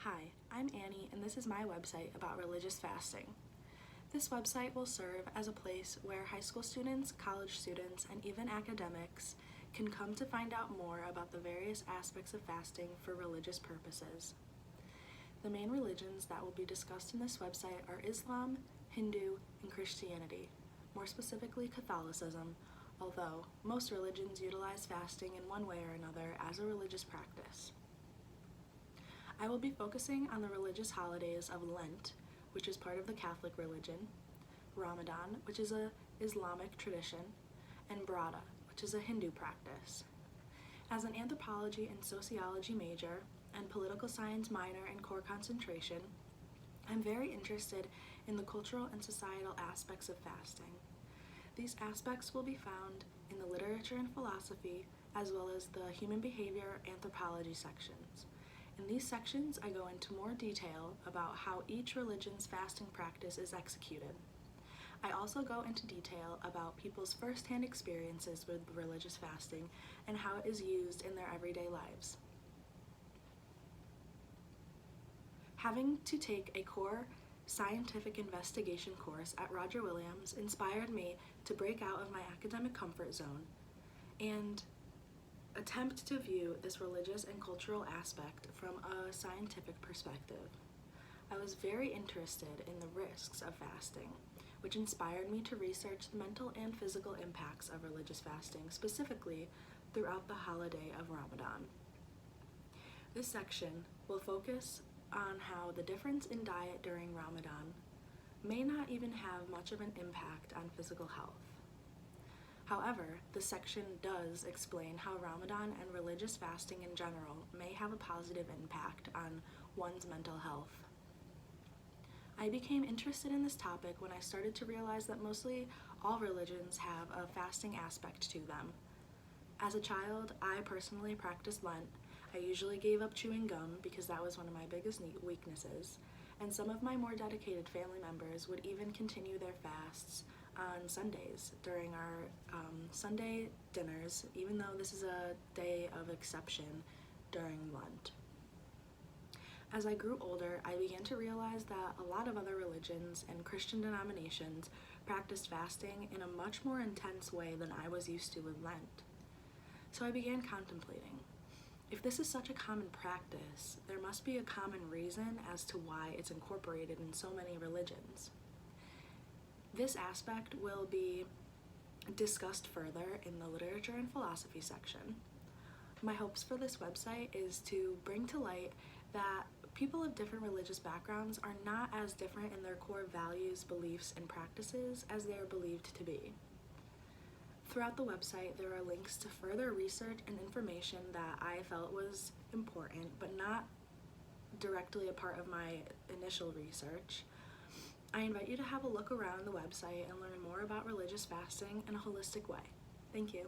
Hi, I'm Annie, and this is my website about religious fasting. This website will serve as a place where high school students, college students, and even academics can come to find out more about the various aspects of fasting for religious purposes. The main religions that will be discussed in this website are Islam, Hindu, and Christianity, more specifically Catholicism, although most religions utilize fasting in one way or another as a religious practice. I will be focusing on the religious holidays of Lent, which is part of the Catholic religion, Ramadan, which is an Islamic tradition, and Brata, which is a Hindu practice. As an anthropology and sociology major and political science minor and core concentration, I'm very interested in the cultural and societal aspects of fasting. These aspects will be found in the literature and philosophy, as well as the human behavior anthropology sections. In these sections, I go into more detail about how each religion's fasting practice is executed. I also go into detail about people's first-hand experiences with religious fasting and how it is used in their everyday lives. Having to take a core scientific investigation course at Roger Williams inspired me to break out of my academic comfort zone and attempt to view this religious and cultural aspect from a scientific perspective. I was very interested in the risks of fasting, which inspired me to research the mental and physical impacts of religious fasting, specifically throughout the holiday of Ramadan. This section will focus on how the difference in diet during Ramadan may not even have much of an impact on physical health. However, the section does explain how Ramadan and religious fasting in general may have a positive impact on one's mental health. I became interested in this topic when I started to realize that mostly all religions have a fasting aspect to them. As a child, I personally practiced Lent. I usually gave up chewing gum because that was one of my biggest weaknesses, and some of my more dedicated family members would even continue their fasts on Sundays during our Sunday dinners, even though this is a day of exception during Lent. As I grew older, I began to realize that a lot of other religions and Christian denominations practiced fasting in a much more intense way than I was used to with Lent. So I began contemplating, if this is such a common practice, there must be a common reason as to why it's incorporated in so many religions. This aspect will be discussed further in the literature and philosophy section. My hopes for this website is to bring to light that people of different religious backgrounds are not as different in their core values, beliefs, and practices as they are believed to be. Throughout the website, there are links to further research and information that I felt was important, but not directly a part of my initial research. I invite you to have a look around the website and learn more about religious fasting in a holistic way. Thank you.